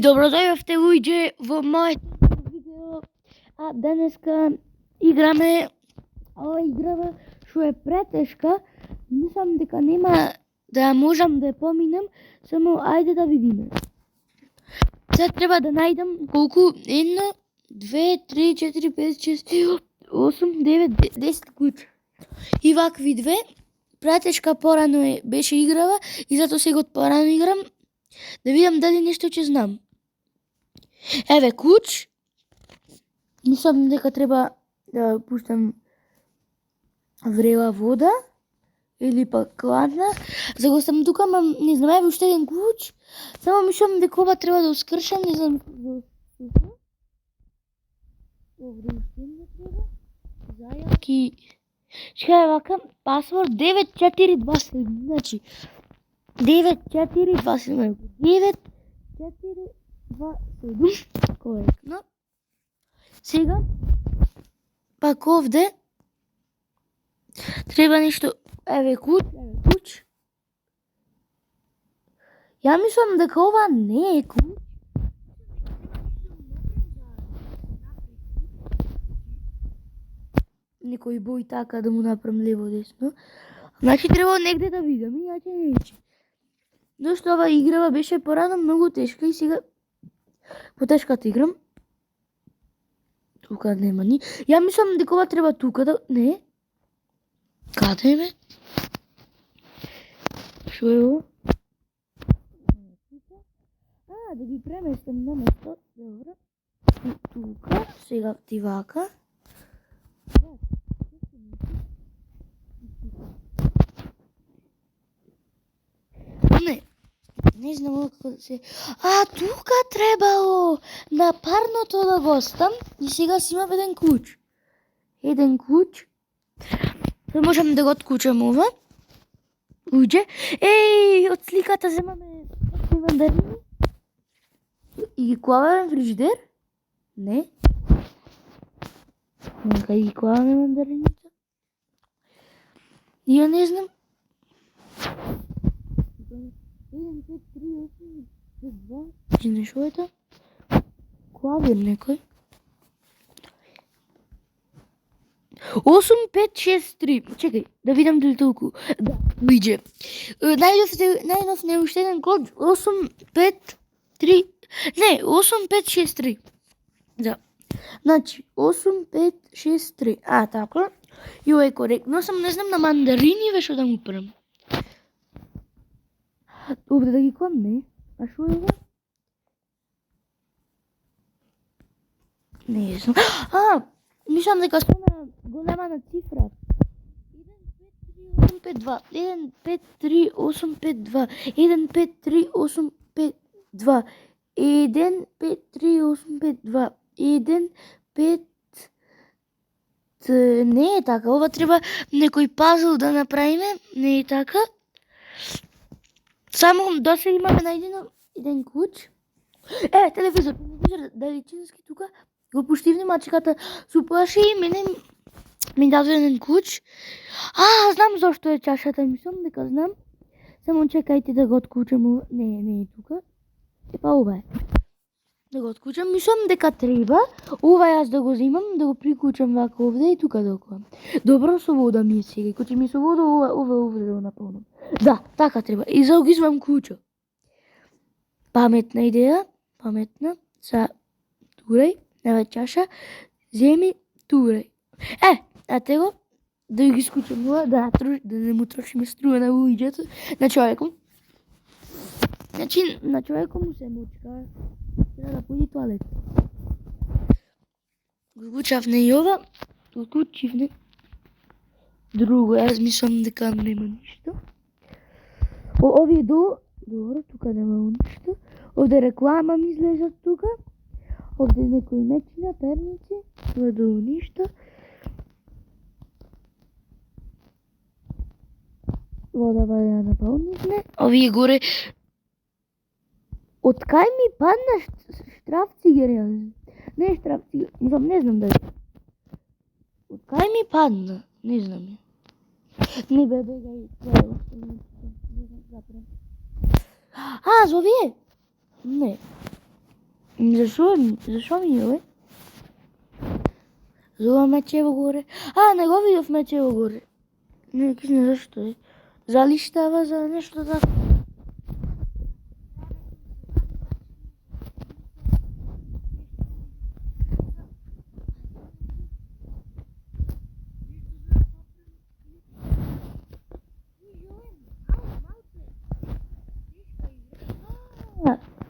добро дојавте луѓе во моето видео. А денеска играме ова играва што е претешка. Мислам дека нема да можам да ја поминам, само ајде да видиме. Сега треба да најдам колку 1, 2, 3, 4, 5, 6, 8, 9, 10 куќа. И вакви две. Претешка порано беше играва и затоа сега од порано играм. Да видам дали нешто ќе знам. Еве клуч. Мислам дека треба да пуштам врела вода или пак ладна. За го сам тука, не знам, еве уште еден клуч. Само мислам дека ова треба да ускршам, не знам. Овде уште не треба. Зајаки. Чекај вака, пасворд 9427. Значи 9427. 9427. Коректно. Сега пак овде треба нешто. Еве клуч, Ја мислам дека ова не е клуч. Некој бој така да му направам лево десно. Значи треба негде да видам, иначе неќе. Зашто ова играва беше порано многу тешка и сега потешката играм. Тука нема ни. Ја мислам дека ова треба тука да... Не. Каде ме? Шо е ова? Да ги преместам на место. Добро. И тука. Сега ти вака. Не знам како да се... тука требало на парното да го оставам и сега си имам еден клуч. Еден клуч. Можам да го откучам ова. Уđe. Еј, од сликата земаме мандарини. И ги клаваме фрижидер? Не. Нека ги клаваме мандарините. Ја не знам. 1, 5, 3, 8, 5, 2. Знаеш шо е тоа? Клавир некој. 8, 5, 6, 3. Чекај, да видам дали толку. Да, виде. Најдов не уште еден код. 8, 5, 3. Не, 8, 5, 6, 3. Да. Значи, 8, 5, 6, 3. Така. И ова е коректно. Сам не знам на мандарини вешо да му прам. Овде да ги клам, не? А шо е ова? Не знам. Мислам дека сме на голема на цифра. 1, 5, 3, 8, 5, 2. 1, 5, 3, 8, 5, 2. 1, 5, 3, 8, 5, 2. 1, 5, 3, 8, 5, 2. Не е така. Ова треба некој пазл да направиме. Не е така. Само до сега имаме најдено еден клуч. Телевизор, далечински тука. Го пушти внимачката, се уплаши и мене ми даде еден клуч. Знам зашто е чашата, мислам дека знам. Само чекајте да го откучам. Не е тука. Ова е. Да го откучам, мислам дека треба. Ова јас да го земам, да го прикучам вака овде и тука да го. Добро, со вода ми е сега. Куче ми со вода, ова овде да го наполнам. Да, така треба. И за ги звам клучо. Паметна идеја. Паметна. Турај. Еве чаша, земи, турај. Ете го, да ги скучам ова, да не му трошиме струја на луѓето, на човеком. Значи, на човеком му се мочка, треба да појде тоалет. Го скучавне и ова, откучивне. Друго, јас мислам дека нема ништо. Овие добро, тука нема ништо. Овде реклама ми излезат тука. Овде некои мечина, перници, тоа долу ништо. Вода ја наполнивме. Овие горе... Од кај ми падна штрафцигер? Не штрафцигер, не знам дали. Од кај ми падна? Не знам. Не бе, бегај. За овие? Не. Защо ми е, бе? Зова Мечево горе. А, не го видов Мечево горе. Не знам защо е. Зали става за нещо така.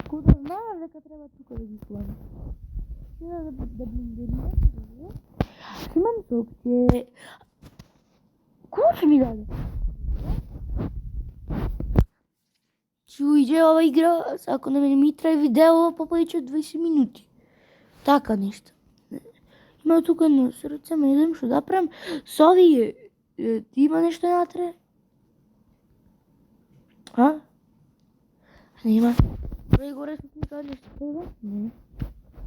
Куда знам дека треба тука да ги слагам. Сега да блиндирам. Имам съобщение. Ключ ми даде. Ще уйде ова игра, ако не ми трябва видео по повече от 20 минути. Така нещо. Има тук едно сърце, не знам що да правим. Сови, ти има нещо натре? А? Не има. Добре, горе са ми казали, ще трябва? Не.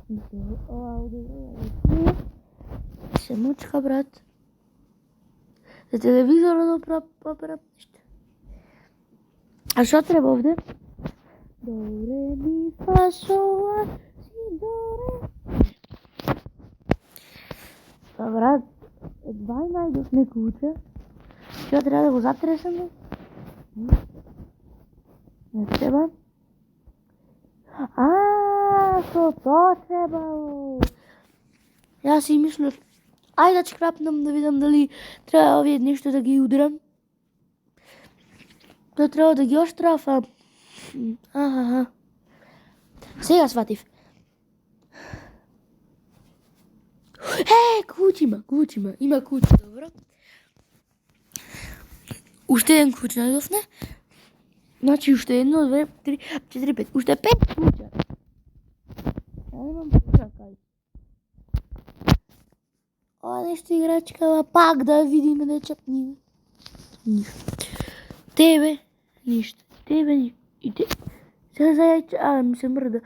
Добре. Се мучка, брат. За телевизора да правим нещо. А що трябва овде? Добре ми фасола си доре. Брат, едва и найдох некуче. Що трябва да го затресаме? Не треба. Що то трябвало? Аз си мисля, айде да чкрапнам да видам дали трябва овие нещо да ги удрам. То трябва да ги оштрафам. Сега сватив. Ключ има ключ, добро. Уште еден ключ најдовме. Значи уште 1, 2, 3, 4, 5. Уште 5 ключа. Имам чакај. Ова нещо играчка, пак да видиме да чапниме. Ништо. Тебе, ништо. Тебе, ништо. И те. Сега зајајче, ми се мрда.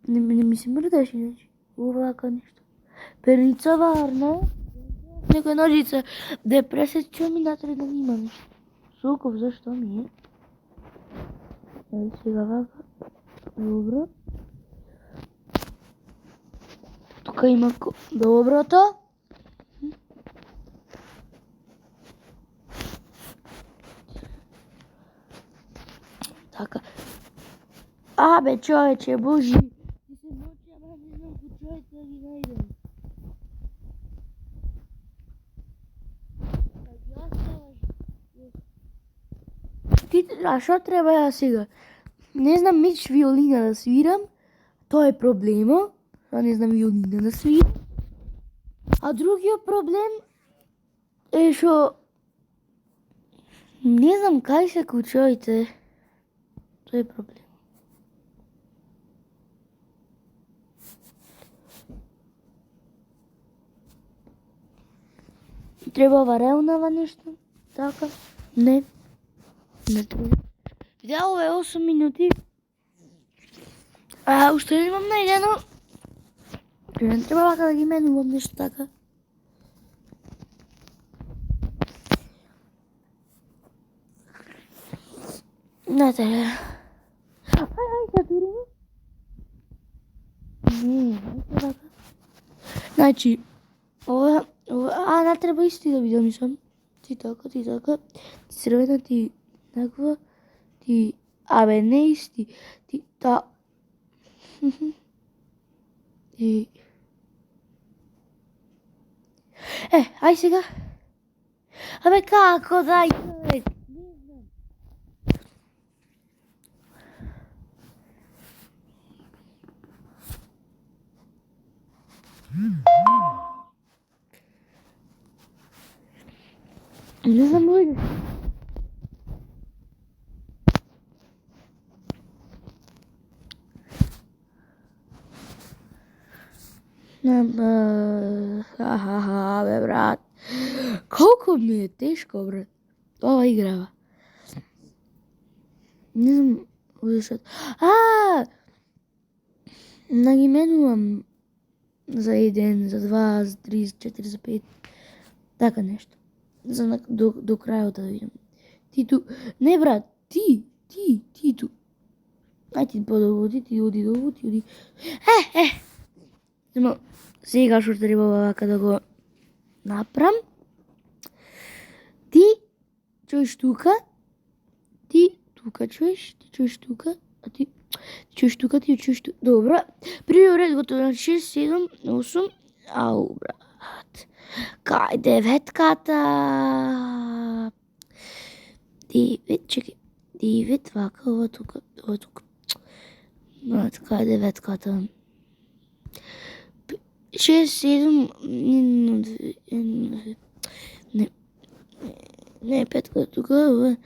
Не ми се мрдаш иначе. Овака нешто. Перница варна. Некоја ножица да пресечам и натре да нима нешто. Соков, зашто ми е? Сега вака. Добро. Тука има доброто. Така. Абе, човече, божи. Ти се мочи, ама не знам ко човек да ги најдем. А шо треба ја сега? Не знам меч виолина да свирам. Тоа е проблемо. Не знам виолина да свирам. А другиот проблем е шо не знам кај се кучоите. Тоа е проблем. Треба варелнава нешто? Така? Не. Не треба. Видео е 8 минути. Уште не имам најдено. Не треба вака да ги менувам нешто така. Не треба. Ај, туриме. Не така. Значи, ова, не треба исти да видам, мислам. Ти така. Ти црвена, ти таква, ти... Абе, не исти. Ти та... И... ај сега. Абе, како дај, човек? Не знам. Не знам луѓе. Бе, брат. Колко ми е тешко, брат. Ова играва. Не знам зашто. Да ги менувам за еден, за два, за три, за четири, за пет. Така нешто. За до крајот да видим. Ти ту. Не, брат, ти ту. Ај ти подолго, ти оди долго, ти оди. Зема, сега што треба вака да го направам. Ти чуеш тука, ти тука чуеш, ти чуеш тука, а ти чуеш тука, ти чуеш тука. Добро. Први ред готово на 6, 7, 8. Ау, брат. Кај деветката? 9, чекай. 9, вака, ова тука, ова тука. Брат, кај деветката? 6, 7, не, петка тука, ова.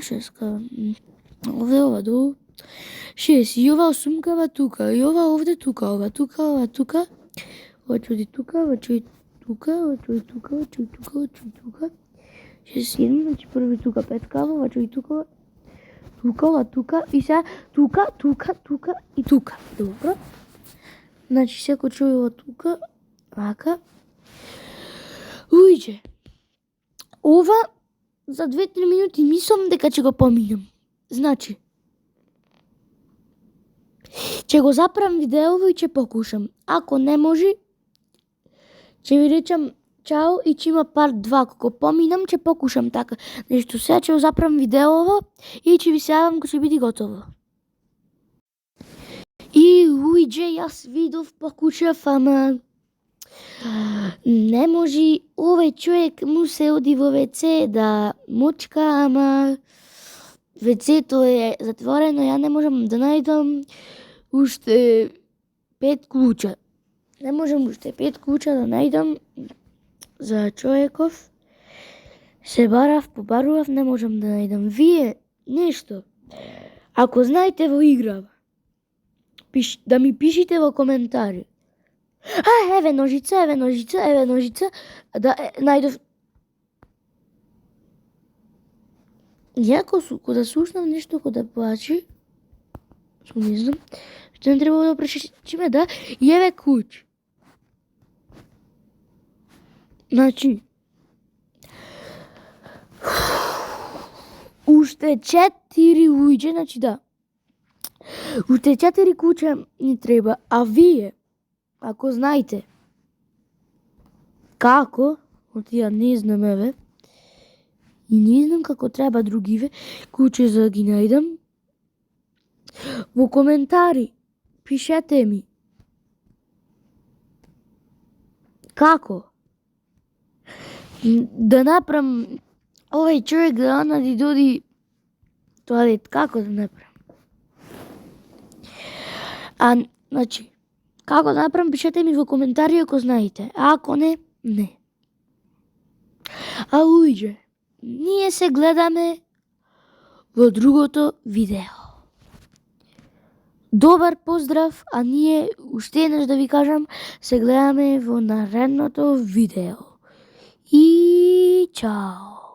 Шестка. Ова долу. 6. И ова 8-кава тука. И ова овде тука. Ова тука, ова тука. Ова чуди тука, ова чуди тука, ова чуди тука, ова чуди тука, ова чуди тука. 6, 7, значи први тука 5-кава, ова чуди тука, ова тука. И сега тука, тука, тука и тука. Добро. Значи секој чуди ова тука. Вака. Уиđe. Ова за 2-3 минути мислам дека ќе го поминам. Значи, ќе го запрам видеово и ќе покушам. Ако не може, ќе ви речам чао и ќе има парт 2. Ако поминам, ќе покушам така. Нешто сега ќе го запрам видеово и ќе ви се јавам кога ќе биде готово. И уиđe, јас видов, покушав, ама не може, овој човек му се оди во WC да мочка, ама WC-то е затворено, ја не можам да најдам уште 5 клуча. Не можам уште 5 клуча да најдам за човеков. Се барав, побарував, не можам да најдам. Вие нешто, ако знаете во игра, да ми пишите во коментари. Еве ножица, еве ножица, еве ножица. Да, најдов. Јако кога слушнам нешто кога да плачи, не знам, што не требало да пречиме, да, и еве куќ. Значи, уште 4 уиđe, значи да, уште 4 куќа ни треба, а вие, ако знаете како, ја не знам, еве, и не знам како треба другиве куќе за да ги најдам, во коментари пишете ми како да направам овој човек да нади доди тоалет, како да направам. Значи, како да направам, пишете ми во коментари ако знаете, а ако не, не. А уиđe, ние се гледаме во другото видео. Добар поздрав, а ние уште еднаш да ви кажам, се гледаме во наредното видео. И чао!